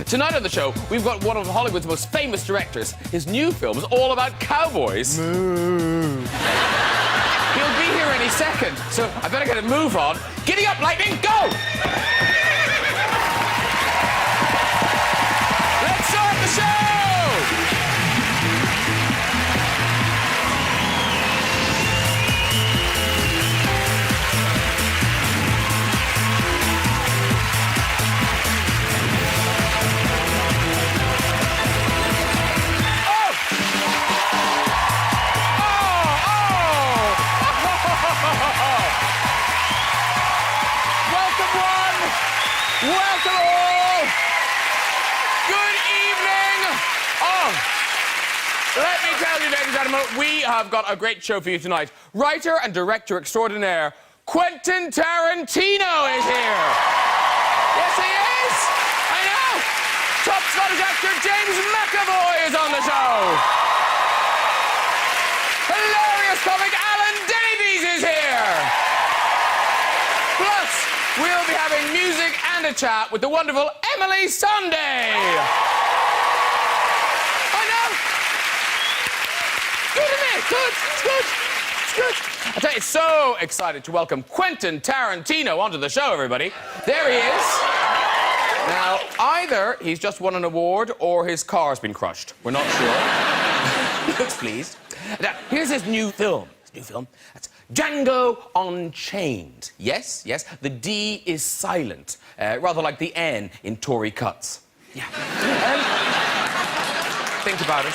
Tonight on the show, we've got one of Hollywood's most famous directors. His new film is all about cowboys. Moo. He'll be here any second, so I better get a move on. Giddy up, Lightning, go! Let's start the show! Welcome all! Good evening! Oh, let me tell you, ladies and gentlemen, we have got a great show for you tonight. Writer and director extraordinaire, Quentin Tarantino is here. Yes, he is! I know! Top Scottish actor James McAvoy is on the show. Hilarious comic Alan Davies is here. Plus, we'll be having music and a chat with the wonderful Emeli Sandé. I know. Good, isn't it? Good. It's good. It's good. I tell you, it's so excited to welcome Quentin Tarantino onto the show, everybody. There he is. Now, either he's just won an award or his car's been crushed. We're not sure. He looks pleased. Now, here's his new film. That's Django Unchained. Yes, yes, the D is silent, rather like the N in Tory cuts. Yeah. Think about it.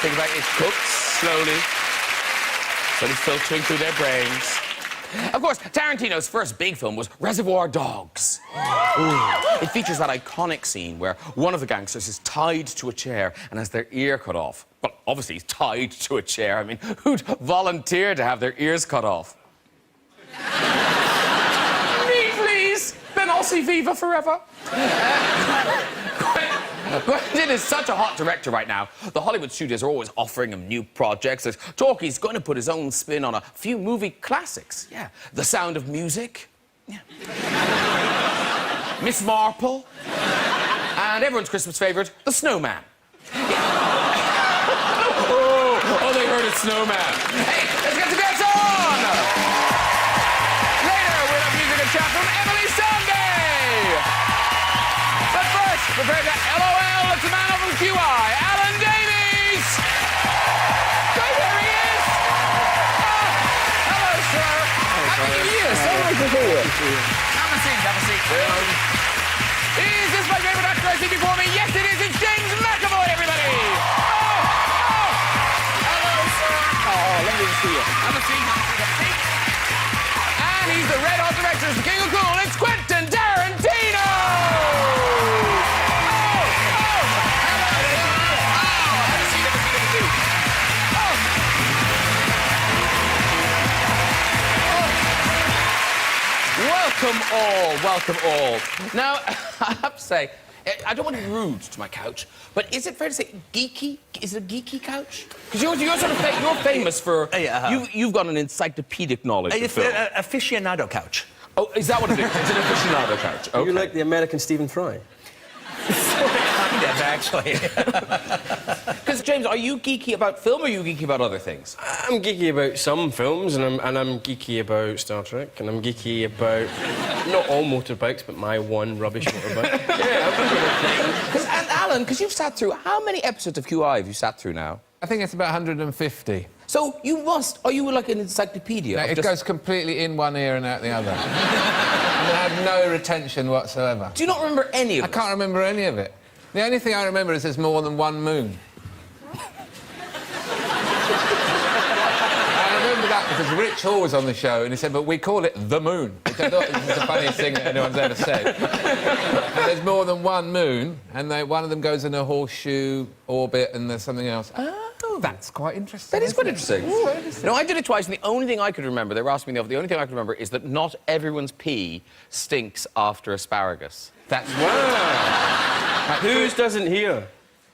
Think about it. It cooks slowly filtering through their brains. Of course, Tarantino's first big film was Reservoir Dogs. Ooh. It features that iconic scene where one of the gangsters is tied to a chair and has their ear cut off. Well, obviously, he's tied to a chair. I mean, who'd volunteer to have their ears cut off? Me, please. Then I'll see Viva forever. Quentin is such a hot director right now. The Hollywood studios are always offering him new projects. There's talk he's going to put his own spin on a few movie classics. Yeah. The Sound of Music. Yeah. Miss Marple. And everyone's Christmas favourite, The Snowman. Oh, they heard it's Snowman. Hey, let's get the bets on! Later, we'll have music and chat from Emeli Sandé! But first, prepare to LOL, it's the man from QI, Alan Davies! There he is! Hello, sir. Happy New Year. So nice to see you. Have a seat, Is this my favourite actor I see before me? Yes, it is. It's James McAvoy, everybody! Lovely to see you. Have a seat. And he's the red-hot director, the king of cool. It's Quentin Tarantino! Welcome all. Now, I have to say, I don't want to be rude to my couch, but is it fair to say geeky? Is it a geeky couch? Because you're sort of you're famous for you've got an encyclopedic knowledge of film. Aficionado couch. Oh, is that what it is? It's an aficionado couch. Okay. You like the American Stephen Fry? Kind of, actually. Because James, are you geeky about film or are you geeky about other things? I'm geeky about some films, and I'm geeky about Star Trek, and I'm geeky about not all motorbikes, but my one rubbish motorbike. Yeah, I'm geeky about things. Because Alan, because you've sat through how many episodes of QI have you sat through now? I think it's about 150. So you must. Are you like an encyclopedia? No, it goes completely in one ear and out the other. I have no retention whatsoever. Do you not remember any of it? I can't remember any of it. The only thing I remember is there's more than one moon. I remember that because Rich Hall was on the show and he said, but we call it the moon, which I thought was the funniest thing that anyone's ever said. And there's more than one moon, and one of them goes in a horseshoe orbit, and there's something else. Oh, that's quite interesting. That is quite interesting. No, I did it twice, and the only thing I could remember, they were asking me the only thing I could remember is that not everyone's pee stinks after asparagus. That's wow. Whose doesn't here?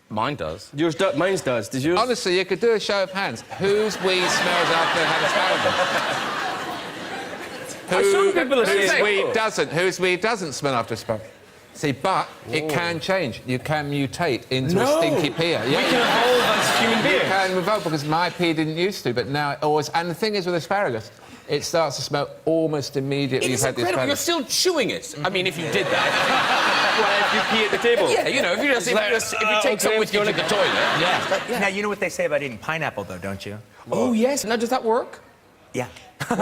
Mine does. Yours mine's does. Does yours? Honestly, you could do a show of hands. Whose wee smells after they had asparagus? Some people are saying whose wee doesn't smell after asparagus? See, but it can change. You can mutate into a stinky peer. Yeah, We can evolve as human you beings. can evolve because my pea didn't used to, but now it always... And the thing is with asparagus, it starts to smell almost immediately It you've is had the incredible. You're asparagus. still chewing it. I mean, if you did that. Well, if you pee at the table. Yeah, you know, if you take something with you to the toilet. Yeah. Now, you know what they say about eating pineapple, though, don't you? Oh, yes. Now, does that work? Yeah. Yeah,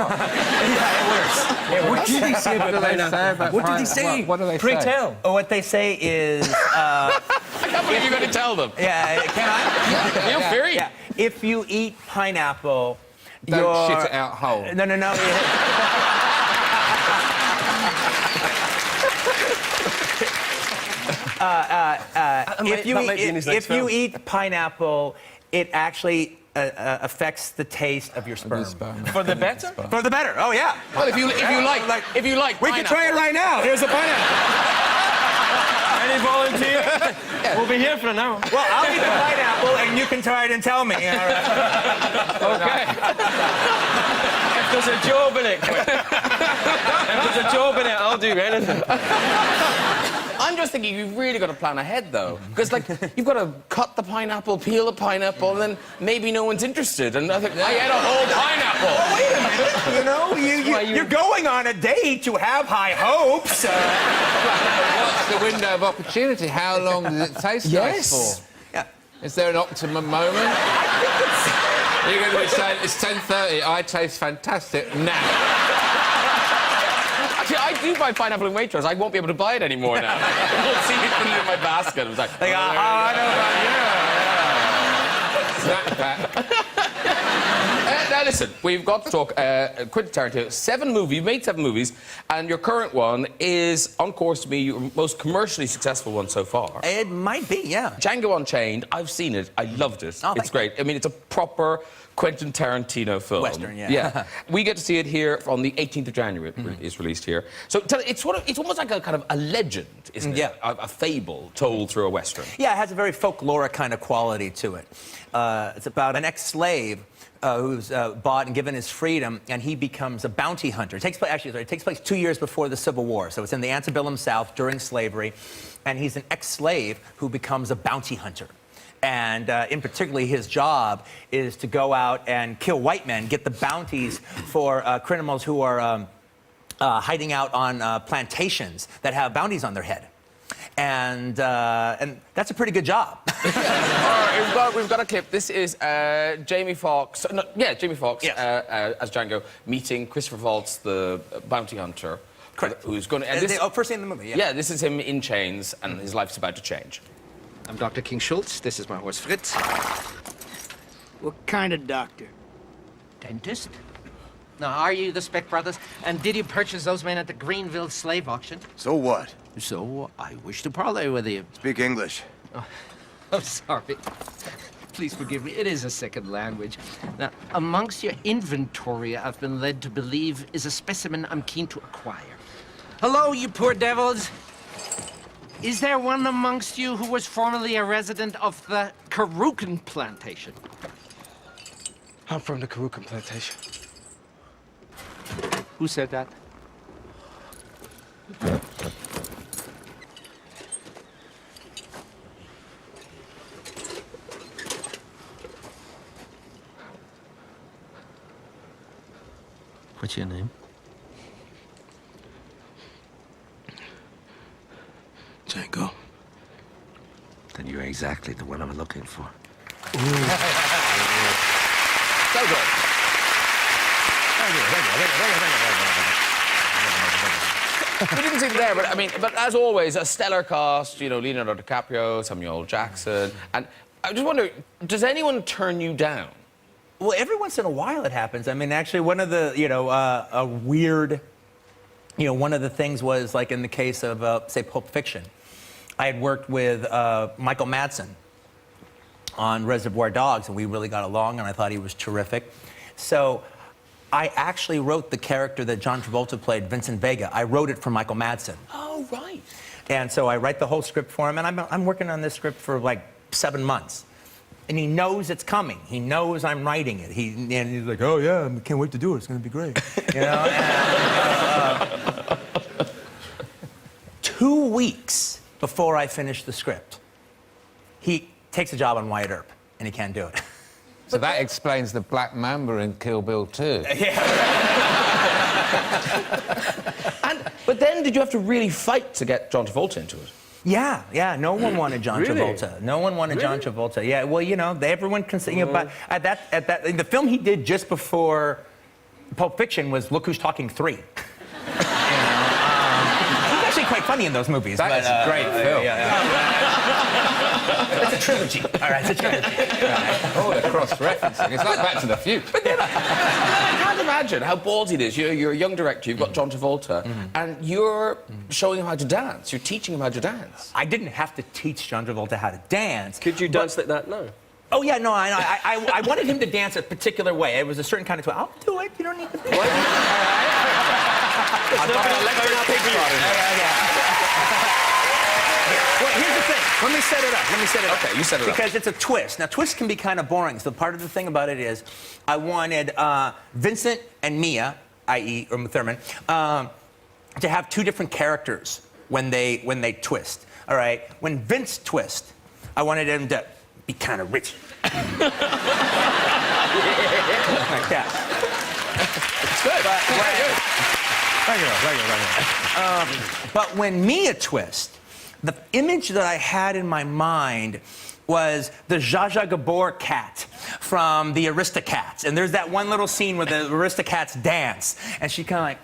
it works. What did he say about pineapple? What did he say? What do they Pray say? tell. Oh, what they say is... I can't believe you're going to tell them. yeah, can I? Feel free. Yeah. If you eat pineapple, Don't shit it out whole. No. If you eat pineapple, it actually affects the taste of your sperm. For the better? For the better. Oh yeah. Well, if you like We can try it right now. Here's a pineapple. Any volunteer? We'll be here for an hour. Well, I'll eat the pineapple, and you can try it and tell me. All right. Okay. If there's a job in it, if there's a job in it, I'll do anything. I'm just thinking you've really got to plan ahead, though. Because, like, you've got to cut the pineapple, peel the pineapple, and then maybe no one's interested. And I think, I ate a whole pineapple. Wait a minute. You know, you're going on a date. You have high hopes. What's the window of opportunity? How long does it taste nice for? Yeah. Is there an optimum moment? You're going to be saying, it's 10:30, I taste fantastic now. Actually, I do buy pineapple in Waitrose. I won't be able to buy it anymore now. You'll see me put it in my basket. It's like, I know about you. Snap back. Now, listen, we've got to talk Quentin Tarantino. 7 movies. You've made 7 movies, and your current one is, on course to be your most commercially successful one so far. It might be, yeah. Django Unchained. I've seen it. I loved it. Oh, it's great. I mean, it's a proper Quentin Tarantino film. Western, yeah. Yeah. We get to see it here on the 18th of January. It's released here. So it's almost like a kind of a legend, isn't it? Yeah. A fable told through a Western. Yeah, it has a very folkloric kind of quality to it. It's about an ex-slave who's bought and given his freedom, and he becomes a bounty hunter. It takes place 2 years before the Civil War, so it's in the antebellum South during slavery, and he's an ex-slave who becomes a bounty hunter. And in particular, his job is to go out and kill white men, get the bounties for criminals who are hiding out on plantations that have bounties on their head. And that's a pretty good job. We've got a clip. This is Jamie Foxx. Jamie Foxx as Django meeting Christopher Waltz, the bounty hunter. Correct. Who's going to... First scene in the movie, yeah. Yeah, this is him in chains, and his life's about to change. I'm Dr. King Schultz. This is my horse, Fritz. What kind of doctor? Dentist? Now, are you the Speck brothers? And did you purchase those men at the Greenville slave auction? So what? So, I wish to parley with you. Speak English. Oh, sorry. Please forgive me. It is a second language. Now, amongst your inventory, I've been led to believe is a specimen I'm keen to acquire. Hello, you poor devils. Is there one amongst you who was formerly a resident of the Karukan plantation? I'm from the Karukan plantation. Who said that? What's your name? Django. Then you're exactly the one I'm looking for. So good. We didn't see it there, but as always, a stellar cast. You know, Leonardo DiCaprio, Samuel Jackson, and I just wonder, does anyone turn you down? Well, every once in a while it happens. I mean, actually, one of the, a weird, one of the things was, like in the case of, say, Pulp Fiction. I had worked with Michael Madsen on Reservoir Dogs, and we really got along, and I thought he was terrific. So I actually wrote the character that John Travolta played, Vincent Vega. I wrote it for Michael Madsen. Oh, right. And so I write the whole script for him, and I'm working on this script for like 7 months. And he knows it's coming. He knows I'm writing it. And he's like, oh, yeah, I can't wait to do it. It's going to be great. 2 2 weeks before I finished the script, he takes a job on Wyatt Earp, and he can't do it. So that explains the Black Mamba in Kill Bill 2. But then did you have to really fight to get John Travolta into it? Yeah, no one wanted John Really? Travolta. No one wanted John Travolta. Yeah, well, you know, everyone can say, you know, but at that, the film he did just before Pulp Fiction was Look Who's Talking 3. He's actually quite funny in those movies. That's a great film. It's a trilogy. All right, it's a trilogy. Oh, the cross-referencing. It's like Back to the Future. I can't imagine how ballsy it is. You're a young director, you've got John Travolta, and you're showing him how to dance. You're teaching him how to dance. I didn't have to teach John Travolta how to dance. Could you dance like that now? Oh, yeah, no, I wanted him to dance a particular way. It was a certain kind of way. I'll do it. You don't need to do it. I've got an electric kickstart in there. Well, here's the thing. Let me set it up. Okay, you set it up. Because it's a twist. Now, twists can be kind of boring. So part of the thing about it is I wanted Vincent and Mia, i.e. Uma Thurman, to have two different characters when they twist. All right? When Vince twists, I wanted him to be kind of rich. Like that. It's good. But when Mia twists, the image that I had in my mind was the Zsa Zsa Gabor cat from the Aristocats. And there's that one little scene where the Aristocats dance, and she kind of like...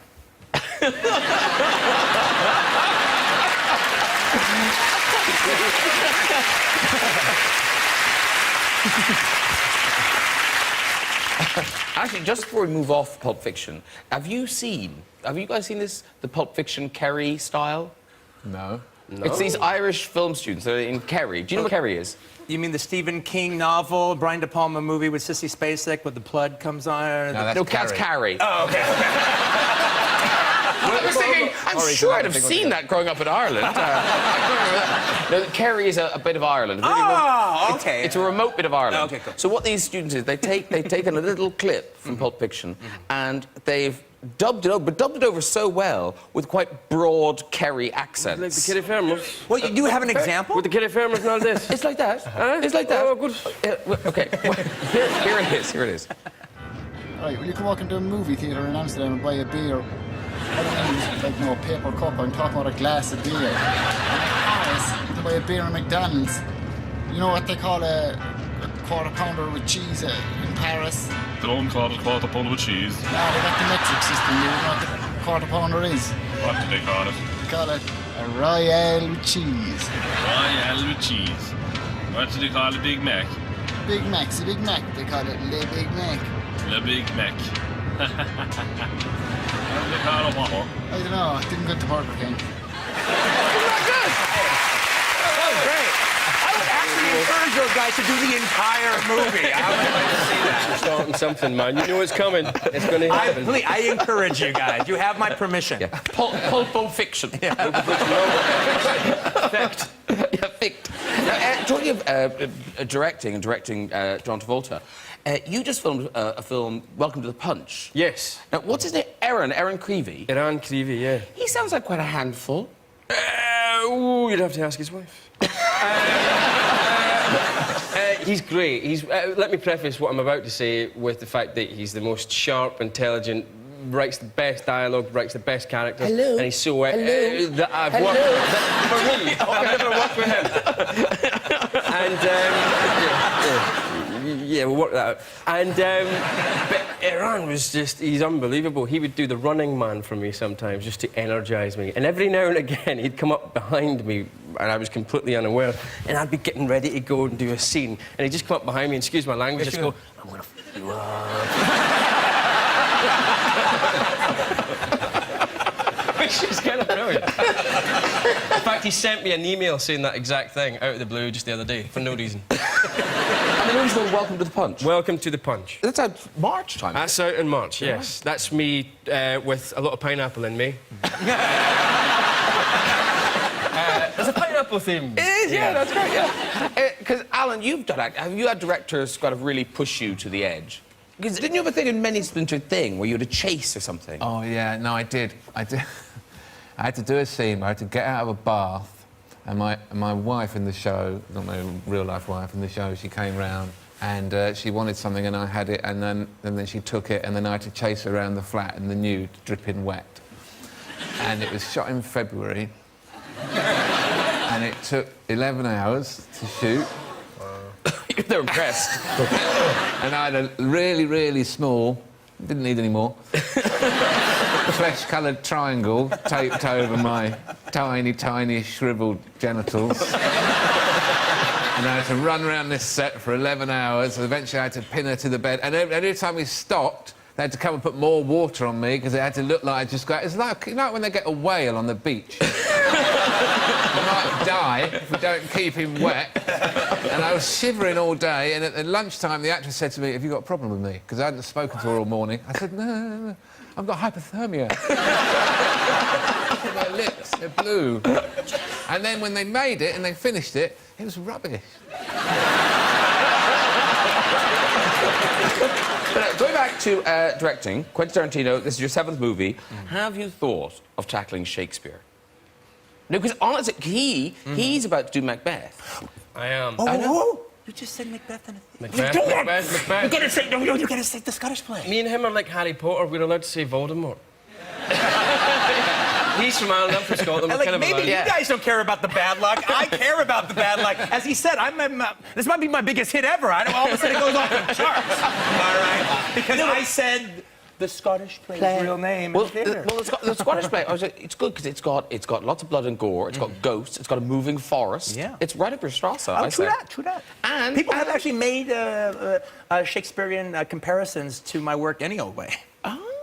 Actually, just before we move off Pulp Fiction, have you guys seen this, the Pulp Fiction Kerry style? No. It's these Irish film students that are in Kerry. Do you know what Kerry is? You mean the Stephen King novel, Brian De Palma movie with Sissy Spacek, where the blood comes on? No, No, that's Carrie. Oh, okay. I was thinking, I'm sure I'd have seen that growing up in Ireland. No, Kerry is a bit of Ireland. Okay. It's a remote bit of Ireland. Okay, cool. So what these students is, they've taken a little clip from Pulp Fiction and they've dubbed it over, but dubbed it over so well with quite broad Kerry accents. Like the Kerry Farmers. Well, you do have an example? With the Kerry Farmers and all this. It's like that. It's like that. Oh, good. Okay, here it is. Here it is. Right, well, you can walk into a movie theatre in Amsterdam and buy a beer. I don't mean like no paper cup, I'm talking about a glass of beer. And in Paris, you can buy a beer in McDonald's. You know what they call a quarter pounder with cheese in Paris? They don't call it quarter pounder with cheese. No, they got the metric system. You know what the quarter pounder is? What do they call it? They call it a Royale with cheese. Royale with cheese. What do they call a Big Mac? Big Mac's a Big Mac. They call it Le Big Mac. Le Big Mac. What do they call a Whopper? I don't know. I didn't go to Burger King. Encourage those guys to do the entire movie. I would like to see that. You're starting something, man. You know it's coming. It's going to happen. I encourage you guys. You have my permission. Yeah. Pulp Fiction. Fact. Yeah, fict. Now, talking of directing John Travolta, you just filmed a film, Welcome to the Punch. Yes. Now, what's his name? Aaron Creevy. Iran Creevy, yeah. He sounds like quite a handful. You'd have to ask his wife. He's great. Let me preface what I'm about to say with the fact that he's the most sharp, intelligent, writes the best dialogue, writes the best characters. Hello? And he's so... that I've Hello? worked... For me, I've never worked with him. And, yeah, we'll work that out. And, but Iran was just... He's unbelievable. He would do the running man for me sometimes, just to energise me. And every now and again, he'd come up behind me, and I was completely unaware, and I'd be getting ready to go and do a scene, and he'd just come up behind me, and excuse my language, just go, I'm gonna f you up. Which is kind of brilliant. In fact, he sent me an email saying that exact thing out of the blue just the other day, for no reason. And the movie's called Welcome to the Punch. Welcome to the Punch. That's out March time. That's out in March, yes. That's me with a lot of pineapple in me. There's a pineapple theme. It is, yeah, that's great, yeah. Because, Alan, you've done act. Have you had directors kind of really push you to the edge? Because didn't you have a thing in Many Splintered Thing where you had a chase or something? Oh, yeah, no, I did. I had to do a scene where I had to get out of a bath, and my wife in the show, not my real-life wife in the show, she came round, and she wanted something, and I had it, and then she took it, and then I had to chase her around the flat in the nude, dripping wet. And it was shot in February, and it took 11 hours to shoot. They're impressed. And I had a really, really small, didn't need any more, flesh-coloured triangle taped over my tiny, tiny, shrivelled genitals. And I had to run around this set for 11 hours, and eventually I had to pin her to the bed. And every time we stopped, they had to come and put more water on me, because it had to look like I just got... It's like, you know, when they get a whale on the beach. He might die if we don't keep him wet. And I was shivering all day, and at lunchtime, the actress said to me, "Have you got a problem with me?" Because I hadn't spoken to her all morning. I said, no, I've got hypothermia. My lips, they're blue. And then when they made it and they finished it, it was rubbish. Going back to directing, Quentin Tarantino, this is your 7th movie. Have you thought of tackling Shakespeare? No, because honestly, he's about to do Macbeth. I am. Oh, you just said Macbeth and Macbeth. You gotta say, no, you gotta say the Scottish play. Me and him are like Harry Potter. We're allowed to say Voldemort. He's from Ireland, I'm from Scotland. We're Like, kind of maybe allowed. you guys don't care about the bad luck. I care about the bad luck. As he said, this might be my biggest hit ever. All of a sudden it goes off the charts. All right? Because I said the Scottish play's real name. Well, the Scottish play, it's good because it's got lots of blood and gore. It's got ghosts. It's got a moving forest. Yeah. It's right up your strasse. Oh, true that. And people have actually made Shakespearean comparisons to my work any old way.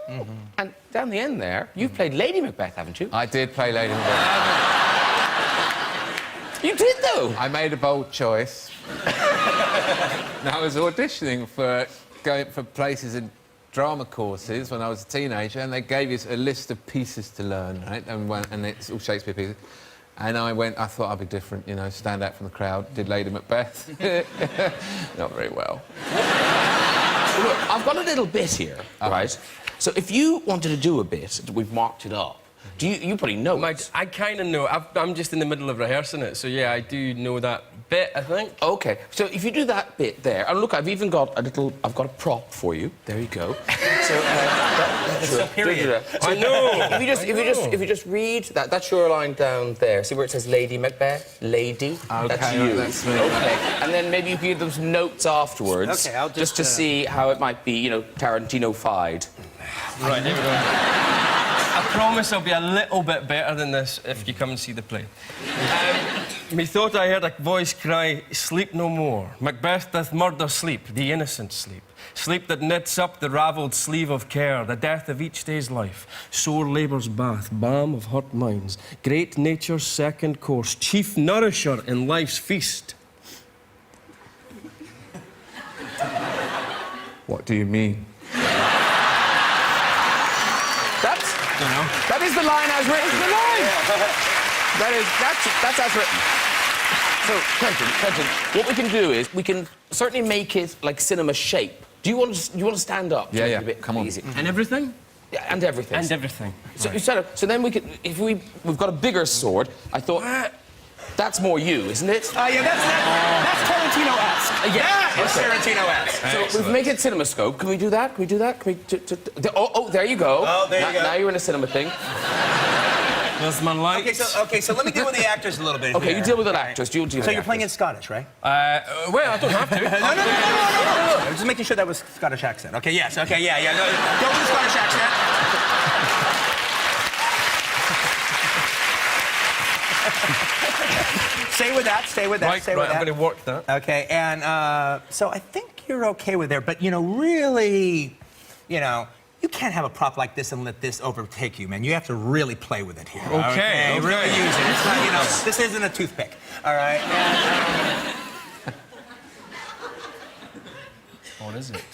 Oh. And down the end there, you've played Lady Macbeth, haven't you? I did play Lady Macbeth. You did, though. I made a bold choice. Now, I was auditioning for going for places in drama courses when I was a teenager, and they gave us a list of pieces to learn, right? And it's all Shakespeare pieces. And I thought I'd be different, you know, stand out from the crowd, did Lady Macbeth. Not very well. Look, I've got a little bit here, right? So if you wanted to do a bit, we've marked it up. You probably know it. I kind of know. I'm just in the middle of rehearsing it, so yeah, I do know that bit, I think. OK, so if you do that bit there, and look, I've even got I've got a prop for you. There you go. So, That's a period. I know. If you just read that shoreline down there, see where it says Lady Macbeth? Lady. Okay, that's you. that's me. OK, and then maybe you can give them some notes afterwards. Okay, I'll just to see how it might be, you know, Tarantino-fied. Right, here we go. I promise I'll be a little bit better than this if you come and see the play. Methought I heard a voice cry, "Sleep no more. Macbeth doth murder sleep, the innocent sleep. Sleep that knits up the ravelled sleeve of care, the death of each day's life. Sore labour's bath, balm of hurt minds, great nature's second course, chief nourisher in life's feast." What do you mean? That is the line as written. The line. That's as written. So, Quentin, what we can do is we can certainly make it like cinema shape. Do you want to stand up? Yeah, yeah. A bit Come on. easy? And everything? Yeah, and everything. And everything. So, so then we could, if we've got a bigger sword. I thought that's more you, isn't it? Yeah, that's Tarantino-esque. That's Tarantino-esque. So we've made it CinemaScope. Can we do that? Can we do that? Can we? Oh, there you go. Oh, there you go. Now you're in a cinema thing. That's my light. Okay, so let me deal with the actors a little bit. Okay, here. you deal with an actress. You deal with So the you're playing in actress. Scottish, right? Well, I don't have to. No. I was just making sure that was Scottish accent. Okay, yes. Okay, yeah. No, go with the Scottish accent. Stay with that. Right, I'm going to work that. Okay, and so I think you're okay with there, but really, you can't have a prop like this and let this overtake you, man. You have to really play with it here. Okay. Really use it. It's not, this isn't a toothpick. All right. What is it?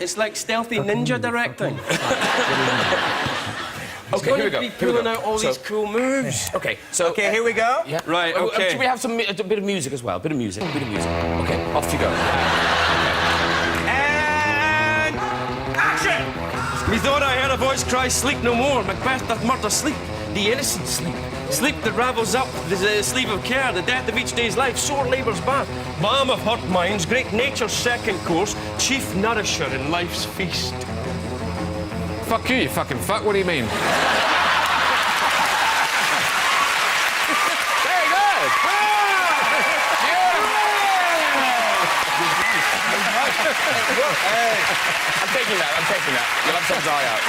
It's like stealthy ninja directing. Okay, here we go. Be pulling out all these cool moves. Okay, so Okay, here we go. yeah. Right, okay. Should we have a bit of music as well? A bit of music. Okay, off you go. And Methought I heard a voice cry, sleep no more. Macbeth doth murder sleep, the innocent sleep. Sleep that ravels up the sleeve of care, the death of each day's life, sore labour's bath. Balm of hurt minds, great nature's second course, chief nourisher in life's feast. Fuck you fucking fuck. What do you mean? Very good. I'm taking that. You'll have someone's eye out.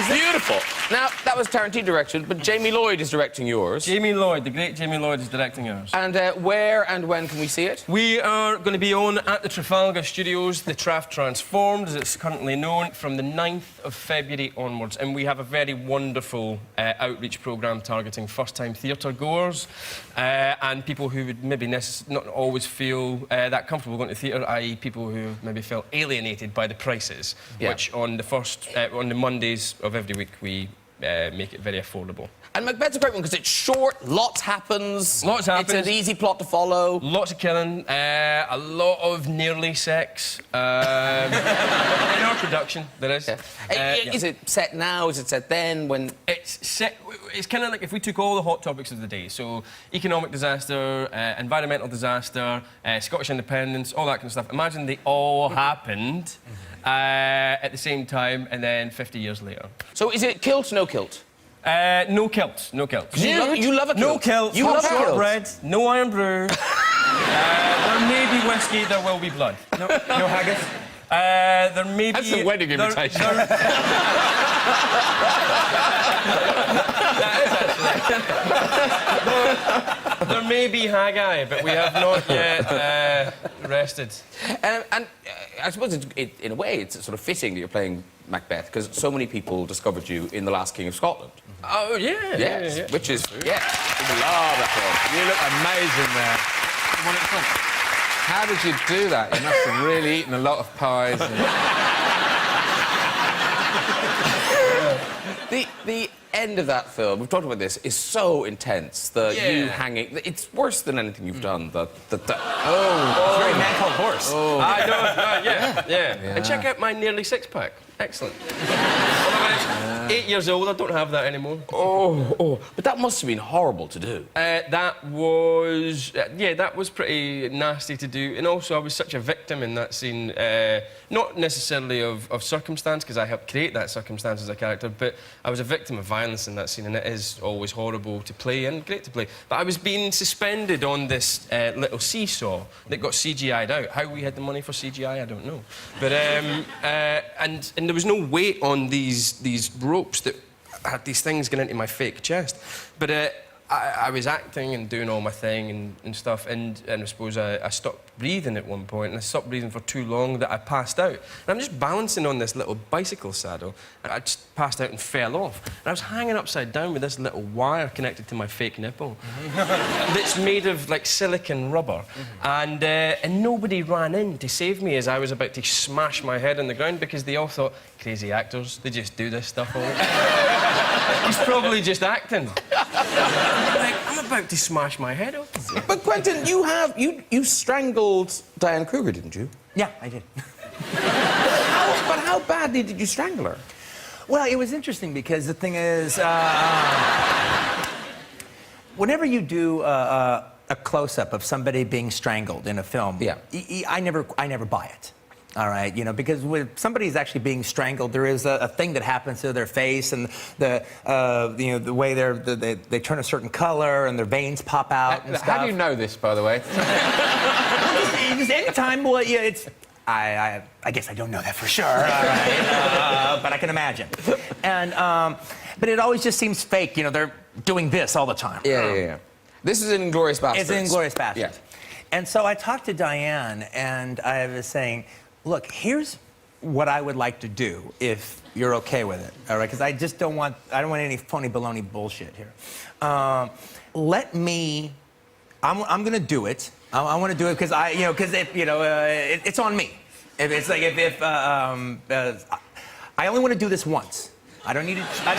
Beautiful. Now, that was Tarantino direction, but Jamie Lloyd is directing yours. Jamie Lloyd, the great Jamie Lloyd, is directing ours. And where and when can we see it? We are going to be on at the Trafalgar Studios, the Traff Transformed, as it's currently known, from the 9th of February onwards. And we have a very wonderful outreach programme targeting first-time theatre goers and people who would maybe not always feel that comfortable going to theatre, i.e. people who maybe felt alienated by the prices, which on the Mondays of every week we make it very affordable. And Macbeth's a great one because it's short, lots happens. Lots happens. It's an easy plot to follow. Lots of killing, a lot of nearly sex. In our production, there is. Is it set now? Is it set then? When it's set, it's kind of like if we took all the hot topics of the day, so economic disaster, environmental disaster, Scottish independence, all that kind of stuff. Imagine they all happened at the same time, and then 50 years later. So is it kilt, no kilt? No kilts, no kilts. You love a kilt. No kilts, You love a kilt. shortbread, no iron brew. There may be whiskey, there will be blood. No haggis. There may be... That's a wedding invitation. There may be haggai, but we have not yet rested. And I suppose in a way it's sort of fitting that you're playing Macbeth because so many people discovered you in The Last King of Scotland. Oh, yeah. Yes, Yeah. which is, people love that film. You look amazing there. How did you do that? You must have really eaten a lot of pies. The end of that film, we've talked about this, is so intense. You hanging, it's worse than anything you've done. It's very Man Called Horse. I know, yeah. And check out my nearly six-pack. Excellent. 8 years old, I don't have that anymore. But that must have been horrible to do. That was pretty nasty to do. And also, I was such a victim in that scene. Not necessarily of circumstance, because I helped create that circumstance as a character, but I was a victim of violence in that scene, and it is always horrible to play and great to play. But I was being suspended on this little seesaw that got CGI'd out. How we had the money for CGI, I don't know. But, and there was no weight on these ropes that had these things going into my fake chest. But I was acting and doing all my thing and stuff, and I suppose I stopped breathing at one point, and I stopped breathing for too long that I passed out. And I'm just balancing on this little bicycle saddle, and I just passed out and fell off. And I was hanging upside down with this little wire connected to my fake nipple that's made of, like, silicone rubber. And nobody ran in to save me as I was about to smash my head on the ground because they all thought, crazy actors, they just do this stuff all the time. He's probably just acting. I'm about to smash my head open. But Quentin, you strangled Diane Kruger, didn't you? Yeah, I did. But how badly did you strangle her? Well, it was interesting because the thing is, whenever you do a close-up of somebody being strangled in a film, I never buy it. All right, you know, because when somebody's actually being strangled, there is a thing that happens to their face, and the way they turn a certain color, and their veins pop out and stuff. How do you know this, by the way? Just anytime, well, yeah, it's. I guess I don't know that for sure, all right, but I can imagine. And but it always just seems fake. You know, they're doing this all the time. Yeah. This is in Inglourious Basterds. It's in Inglourious Basterds. Yeah. And so I talked to Diane, and I was saying, look, here's what I would like to do if you're okay with it, all right? Because I don't want any phony baloney bullshit here. I'm going to do it. I want to do it because it's on me. It's like I only want to do this once. I don't need. I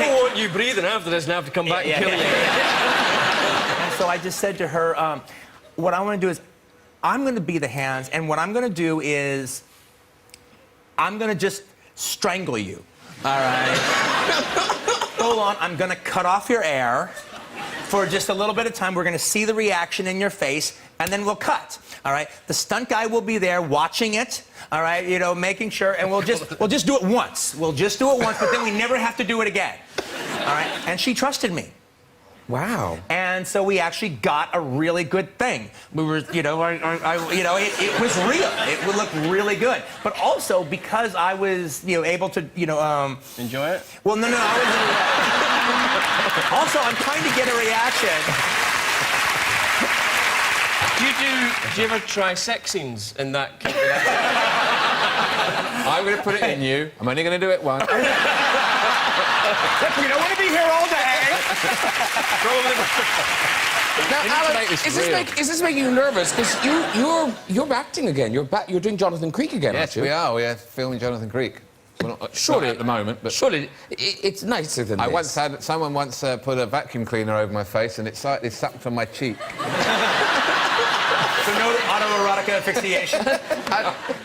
don't want you breathing after this and have to come back and kill you. And so I just said to her, what I want to do is, I'm going to be the hands, and what I'm going to do is I'm gonna just strangle you. All right? Hold on, I'm gonna cut off your air for just a little bit of time. We're gonna see the reaction in your face, and then we'll cut. All right? The stunt guy will be there watching it, all right, you know, making sure, and we'll just do it once. We'll just do it once, but then we never have to do it again. All right? And she trusted me. Wow. And so we actually got a really good thing. We were, you know, it was real. It would look really good. But also because I was, you know, able to, you know, Enjoy it? well, no, I was. Also, I'm trying to get a reaction. Do you ever try sex scenes in that? I'm going to put it in you. I'm only going to do it once. Look, we don't want to be here all day. Now, Alan, is this making you nervous? Because you're acting again. You're doing Jonathan Creek again, Yes, aren't you? we are. We are filming Jonathan Creek. Well, Surely not at the moment, but surely it's nicer than this. someone once put a vacuum cleaner over my face, and it slightly sucked from my cheek. So no autoerotic asphyxiation.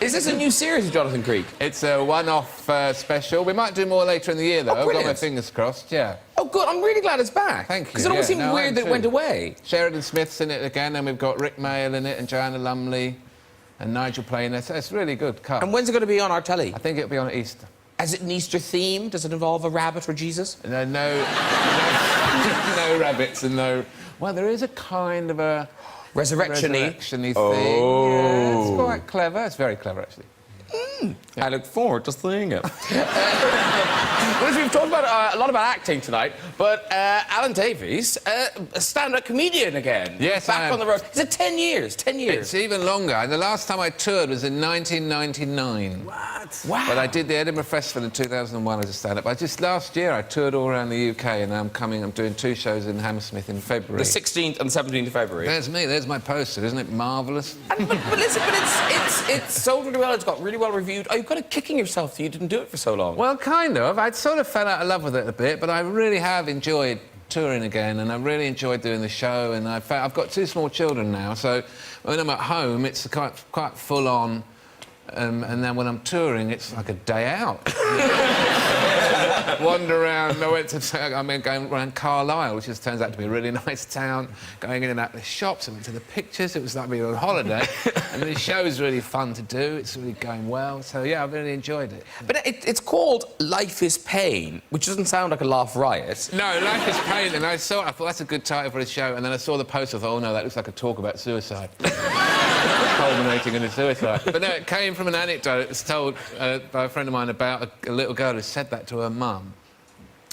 Is this a new series of Jonathan Creek? It's a one-off special. We might do more later in the year, though. I've got my brilliant. fingers crossed. Yeah. Oh, good. I'm really glad it's back. Thank you. Because it always seemed weird that it went away. Sheridan Smith's in it again, and we've got Rick Mayall in it, and Joanna Lumley, and Nigel playing it. So it's really good. Cast. And when's it going to be on our telly? I think it'll be on Easter. Is it an Easter theme? Does it involve a rabbit or Jesus? No, no rabbits and no. Well, there is a kind of a Resurrection-y. thing. Yeah, it's quite clever. It's very clever, actually. I look forward to seeing it. Well, we've talked about a lot about acting tonight, but Alan Davies, a stand-up comedian again. Yes, I back am. on the road. Is it 10 years? 10 years. It's even longer. The last time I toured was in 1999. What? Wow. But I did the Edinburgh Festival in 2001 as a stand-up. Just last year I toured all around the UK, and I'm doing 2 shows in Hammersmith in February. The 16th and 17th of February. There's me. There's my poster. Isn't it marvellous? But listen, it's sold really well. It's got really well reviewed. Oh, you've got it kicking yourself that you didn't do it for so long. Well, kind of. I'd sort of fell out of love with it a bit, but I really have enjoyed touring again, and I really enjoyed doing the show, and I've got 2 small children now, so when I'm at home, it's quite full on, and then when I'm touring, it's like a day out. Wander around. Going around Carlisle, which turns out to be a really nice town. Going in and out of the shops. I went to the pictures. It was like being on holiday. And the show's really fun to do. It's really going well. So yeah, I've really enjoyed it. But it's called Life is Pain, which doesn't sound like a laugh riot. No, Life is Pain. And I thought that's a good title for a show. And then I saw the poster. I thought, oh no, that looks like a talk about suicide. Culminating in a suicide. But no, it came from an anecdote. It was told by a friend of mine about a little girl who said that to her mum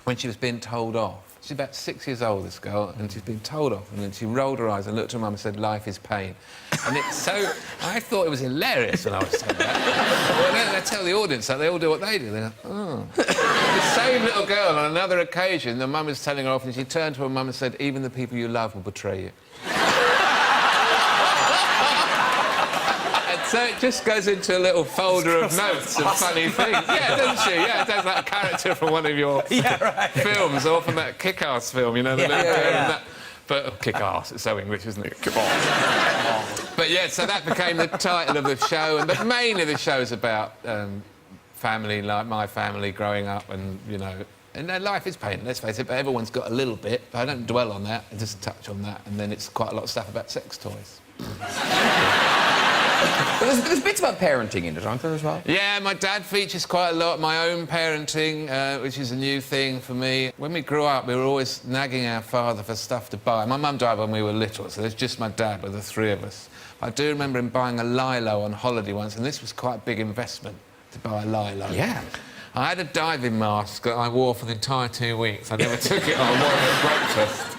when she was being told off. She's about 6 years old, this girl, and she's been told off. And then she rolled her eyes and looked at her mum and said, "Life is pain." And it's so... I thought it was hilarious when I was told that. Well, then they tell the audience that. They all do what they do. They go, oh. The same little girl, on another occasion, the mum was telling her off, and she turned to her mum and said, "Even the people you love will betray you." So it just goes into a little folder of notes of funny things. Yeah, doesn't she? Yeah, it does, like a character from one of your films, or from that Kick-Ass film, you know, the little girl and that. But Kick-Ass, it's so English, isn't it? Kick-Ass. But yeah, so that became the title of the show, but mainly the show's about family, like my family growing up, and you know. And life is pain, let's face it, but everyone's got a little bit. I don't dwell on that, I just touch on that, and then it's quite a lot of stuff about sex toys. There's bits about parenting in it, aren't there, as well? Yeah, my dad features quite a lot. My own parenting, which is a new thing for me. When we grew up, we were always nagging our father for stuff to buy. My mum died when we were little, so there's just my dad with the 3 of us. I do remember him buying a Lilo on holiday once, and this was quite a big investment to buy a Lilo. Yeah. I had a diving mask that I wore for the entire 2 weeks. I never took it on. I wore it at breakfast.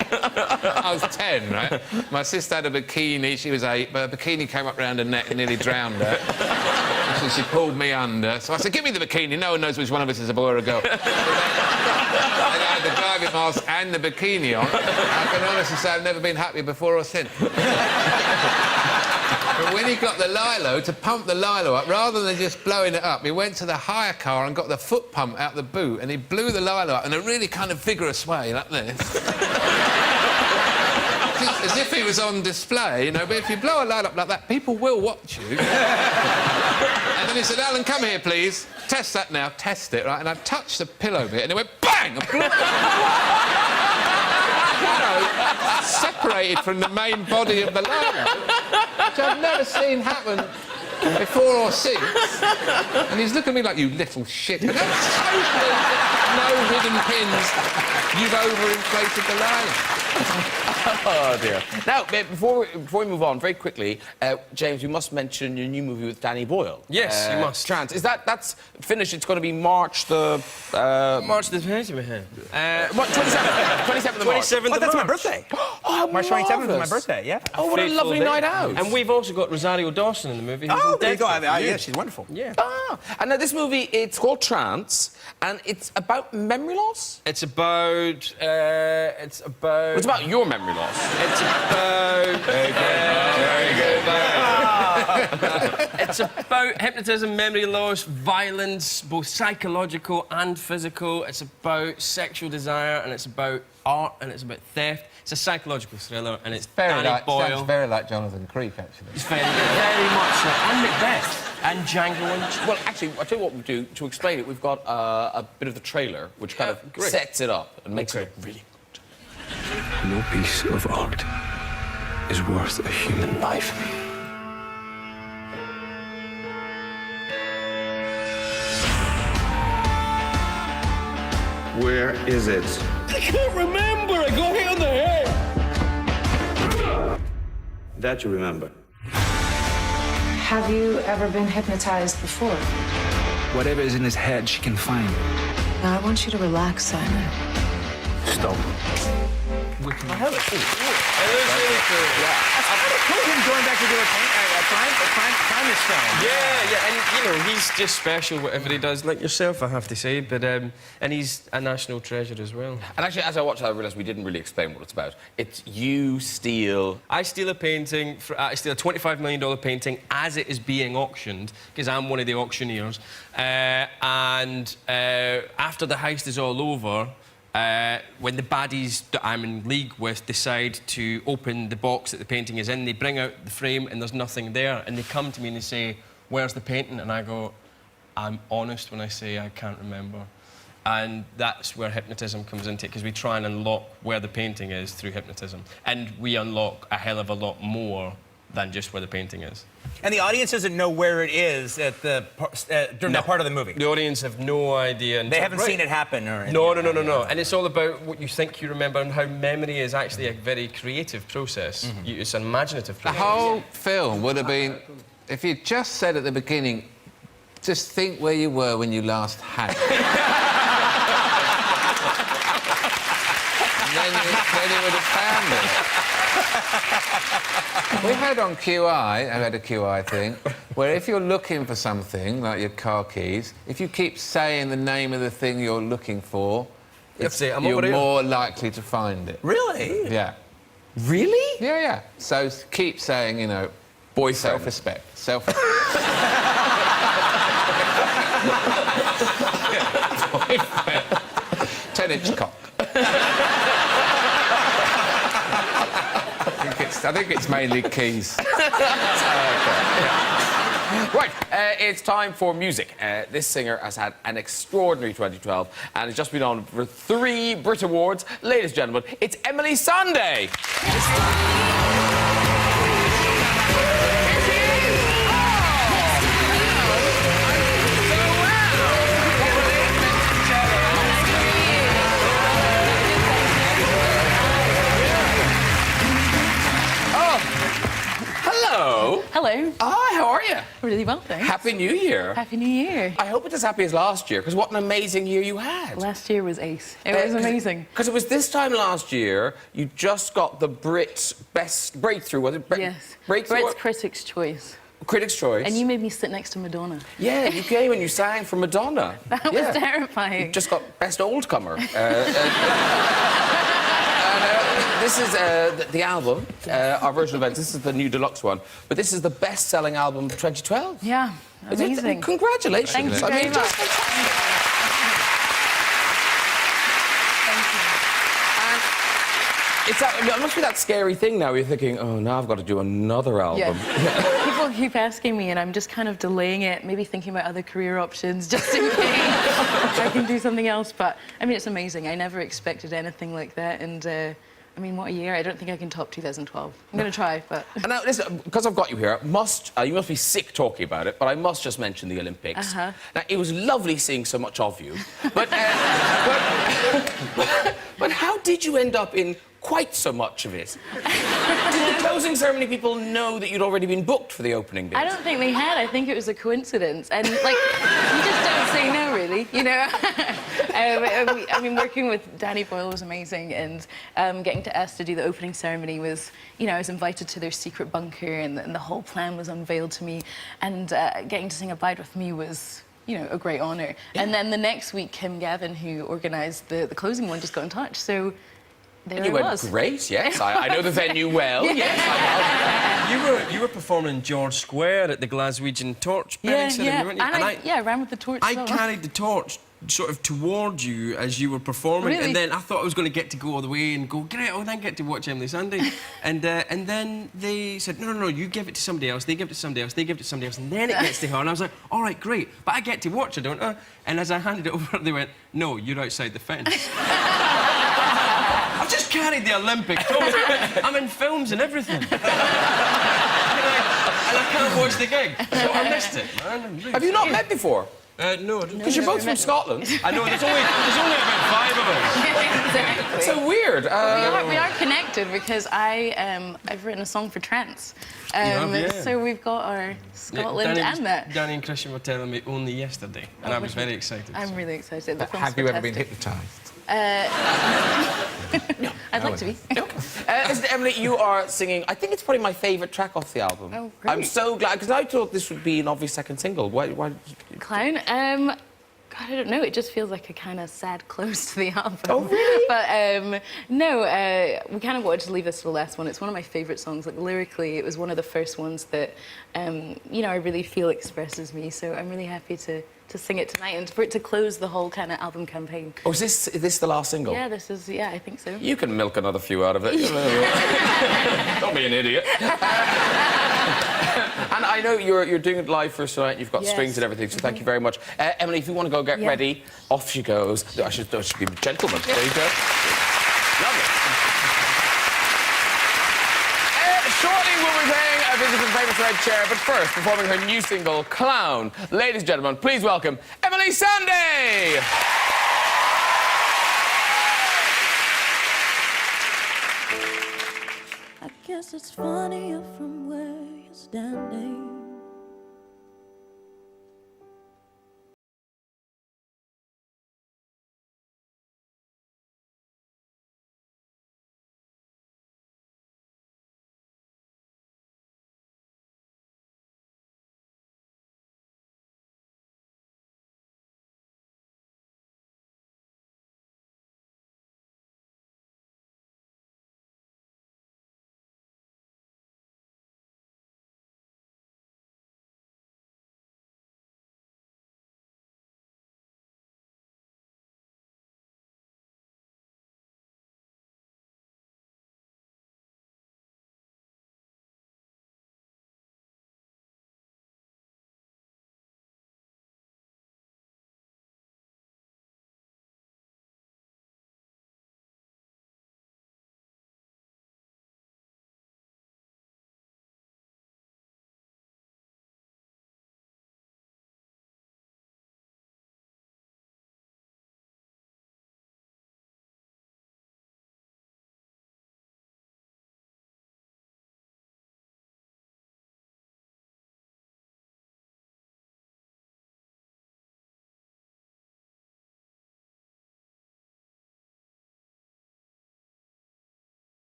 I was 10, right? My sister had a bikini. She was 8, but a bikini came up round her neck and nearly drowned her. So she pulled me under. So I said, "Give me the bikini. No one knows which one of us is a boy or a girl." And I had the diving mask and the bikini on. I can honestly say I've never been happier before or since. But when he got the Lilo, to pump the Lilo up, rather than just blowing it up, he went to the hire car and got the foot pump out the boot, and he blew the Lilo up in a really kind of vigorous way, like this. As if he was on display, you know, but if you blow a Lilo up like that, people will watch you. And then he said, "Alan, come here, please." test that now, test it, right? And I touched the pillow bit and it went bang! And blew up. You know, separated from the main body of the logo, which I've never seen happen before or since. And he's looking at me like, you little shit. And that's totally no hidden pins. You've overinflated the line. Oh, dear. Now, before we move on, very quickly, James, we must mention your new movie with Danny Boyle. Yes, you must. Trans. That's finished? It's going to be March the... March the 27th. What, 27th of March? 27th Oh, of that's my March. birthday. Oh, March 27th is my marvellous. birthday, yeah. Oh, what a Fateful lovely day. night out. And we've also got Rosario Dawson in the movie. who's Oh, in there you go. Death. Yeah, she's wonderful. Yeah. Ah, and now this movie, it's called Trance, and it's about memory loss? It's about... It's about your memory loss. It's about... Very good. It's about hypnotism, memory loss, violence, both psychological and physical. It's about sexual desire, and it's about art, and it's about theft. It's a psychological thriller, and it's Danny Boyle. Sounds very like Jonathan Creek, actually. It's very much so. And Macbeth. And Django Unchained. Well, actually, I'll tell you what we'll do. To explain it, we've got a bit of the trailer, which kind of sets it up and makes it look really good. No piece of art is worth a human life. Where is it? I can't remember! I got hit on the head! That you remember. Have you ever been hypnotized before? Whatever is in his head, she can find. Now, I want you to relax, Simon. Stop. I have it. That's kind of cool, him going back to do a time is film. Yeah, and, you know, he's just special, whatever he does, like yourself, I have to say, but, and he's a national treasure as well. And actually, as I watched that, I realised we didn't really explain what it's about. It's you steal... I steal a painting, I steal a $25 million painting as it is being auctioned, because I'm one of the auctioneers, and after the heist is all over, when the baddies that I'm in league with decide to open the box that the painting is in, they bring out the frame and there's nothing there, and they come to me and they say, "Where's the painting?" And I go, "I'm honest when I say I can't remember." And that's where hypnotism comes into it, because we try and unlock where the painting is through hypnotism. And we unlock a hell of a lot more than just where the painting is. And the audience doesn't know where it is at during that part of the movie. The audience have no idea. They haven't seen it happen or anything. No. And it's all about what you think you remember and how memory is actually a very creative process. It's an imaginative The process. whole film would have been, if you just said at the beginning, just think where you were when you last had it. And then you would have found it. We had on QI, I had a QI thing, where if you're looking for something, like your car keys, if you keep saying the name of the thing you're looking for, you're more likely to find it. Really? Yeah. Really? Yeah. So keep saying, you know, Boyfriend. self-respect. 10-inch cock. I think it's mainly keys. Right, it's time for music. This singer has had an extraordinary 2012 and has just been on for 3 Brit Awards. Ladies and gentlemen, it's Emeli Sandé. Hello. Hello. Hi, how are you? Really well, thanks. Happy New Year. Happy New Year. I hope it's as happy as last year, because what an amazing year you had. Last year was ace. It was amazing. Because it was this time last year, you just got the Brit Best Breakthrough, was it? Yes. Breakthrough? Brit's Critics' Choice. Critics' Choice. And you made me sit next to Madonna. Yeah, you came and you sang for Madonna. That was terrifying. You just got Best Old Comer. This is the album, our version of events. This is the new deluxe one. But this is the best-selling album of 2012. Yeah, amazing. Congratulations. Thank you very much. It must be that scary thing now where you're thinking, oh, now I've got to do another album. Yeah. People people keep asking me, and I'm just kind of delaying it, maybe thinking about other career options, just in case I can do something else. But, I mean, it's amazing. I never expected anything like that, and, I mean, what a year. I don't think I can top 2012. I'm going to try, but... And now, listen, because I've got you here, you must be sick talking about it, but I must just mention the Olympics. Now, it was lovely seeing so much of you, but, but how did you end up in quite so much of it? Did the closing ceremony people know that you'd already been booked for the opening bit? I don't think they had. I think it was a coincidence. And, like, you just don't say no, really, you know? I mean, working with Danny Boyle was amazing, and getting to ask to do the opening ceremony was, you know, I was invited to their secret bunker, and the whole plan was unveiled to me, and getting to sing Abide With Me was, you know, a great honour. Yeah. And then the next week, Kim Gavin, who organised the closing one, just got in touch, so... There you went, great, yes. I know the venue well. Yes, I You were performing in George Square at the Glaswegian torch bearing ceremony, weren't you? And I ran with the torch. I carried the torch sort of towards you as you were performing, and then I thought I was going to get to go all the way and go, great, I'll then get to watch Emeli Sandé. and then they said, no, you give it to somebody else, they give it to somebody else, they give it to somebody else, and then it gets to her. And I was like, all right, great, but I get to watch it, don't I? And as I handed it over, they went, no, you're outside the fence. I've just carried the Olympic torch. I'm in films and everything. and I can't watch the gig. So I missed it, man. Have you not met before? No. Because you're both from Scotland. I know, there's only about 5 of us. Exactly. It's so weird. We are connected because I've written a song for trance. So we've got our Scotland and that. Danny and Christian were telling me only yesterday, and I was very excited. I'm really excited. Have you ever been hypnotised? I'd like to be. Listen, Emily, you are singing, I think it's probably my favourite track off the album. Oh, great. I'm so glad, because I thought this would be an obvious second single. Why Clown? God, I don't know. It just feels like a kind of sad close to the album. Oh, really? But, no, we kind of wanted to leave this to the last one. It's one of my favourite songs. Like, lyrically, it was one of the first ones that, you know, I really feel expresses me. So I'm really happy to sing it tonight and for it to close the whole kind of album campaign. Oh, is this the last single? Yeah, this is, I think so. You can milk another few out of it. Don't be an idiot. And I know you're doing it live for us tonight. You've got strings and everything, so thank you very much. Emily, if you want to go get ready, off she goes. I should be a gentleman. There you go. Lovely. Shortly we'll be playing a visit to the famous red chair, but first, performing her new single, Clown. Ladies and gentlemen, please welcome Emeli Sandé! I guess it's funnier from where you're standing.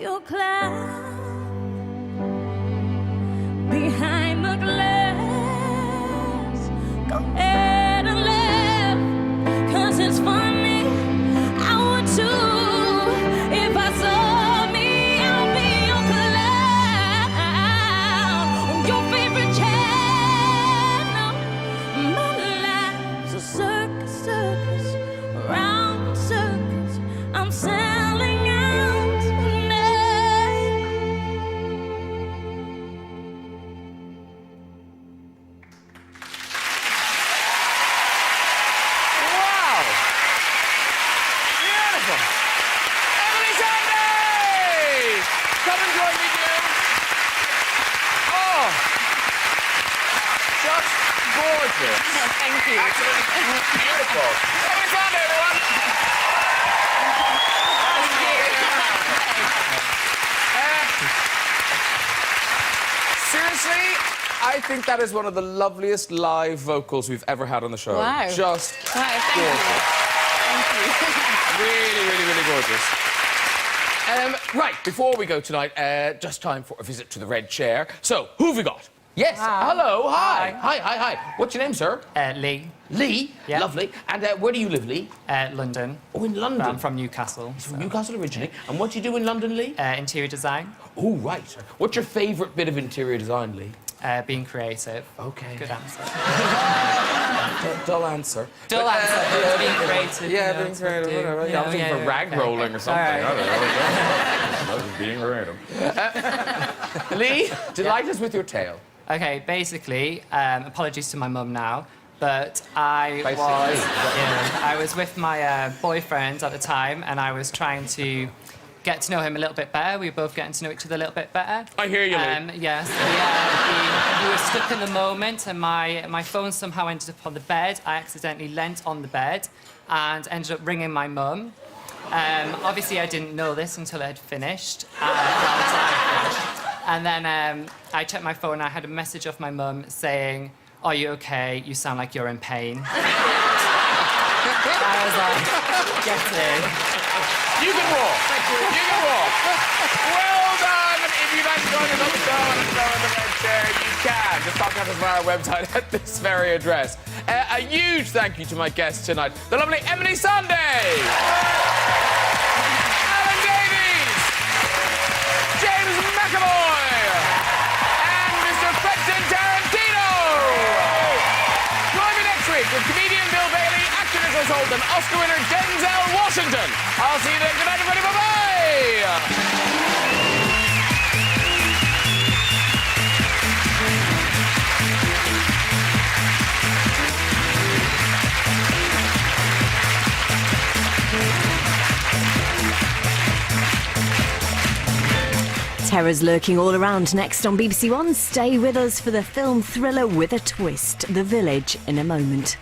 your cloud behind the glass. Go ahead and laugh, 'cause it's funny. I would too if I saw me. I'll be your clown on your favorite channel. My life's a circus, circus, round circus. I'm selling out tonight. Wow! Beautiful! Emeli Sandé! Come and join me, dear. Oh! Just gorgeous. Thank you. Absolutely beautiful. Emeli Sandé, everyone! Seriously, I think that is one of the loveliest live vocals we've ever had on the show. Wow. Just Wow, thank gorgeous. you. Really, really, really gorgeous. Right, before we go tonight, just time for a visit to the red chair. So, who have we got? Yes, hello, hi. Hi. What's your name, sir? Lee. Lee? Yeah. Lovely. And where do you live, Lee? London. Oh, in London? I'm from Newcastle. He's from Newcastle originally. And what do you do in London, Lee? Interior design. Oh, right. What's your favourite bit of interior design, Lee? Being creative. Okay. Good answer. Dull answer. Dull answer, but being creative. Yeah, you know, being creative, do. whatever. You Yeah, I know, was looking for rag rolling or something. All right. I don't know. I was being creative. Lee, delight us with your tale. Okay, basically, apologies to my mum now, but I was with my boyfriend at the time, and I was trying to get to know him a little bit better. We were both getting to know each other a little bit better. I hear you, Lee. Yes, we were stuck in the moment, and my phone somehow ended up on the bed. I accidentally leant on the bed and ended up ringing my mum. Obviously, I didn't know this until I had finished. And then I checked my phone, and I had a message off my mum saying, "Are you okay? You sound like you're in pain." I was like, get in. You can walk. You can walk. Well done. If you'd like to join us on the show and the red chair, you can. Just contact us via our website at this very address. A huge thank you to my guests tonight, the lovely Emeli Sandé, Alan Davies, James McAvoy, and Mr. Quentin Tarantino. Join me next week with comedian Bill Bailey, actor Nicholas Hoult, and Oscar winner Denzel Washington. I'll see you then. Good night, everybody. Bye-bye. Terror's lurking all around. Next on BBC One, stay with us for the film thriller with a twist, The Village, in a moment.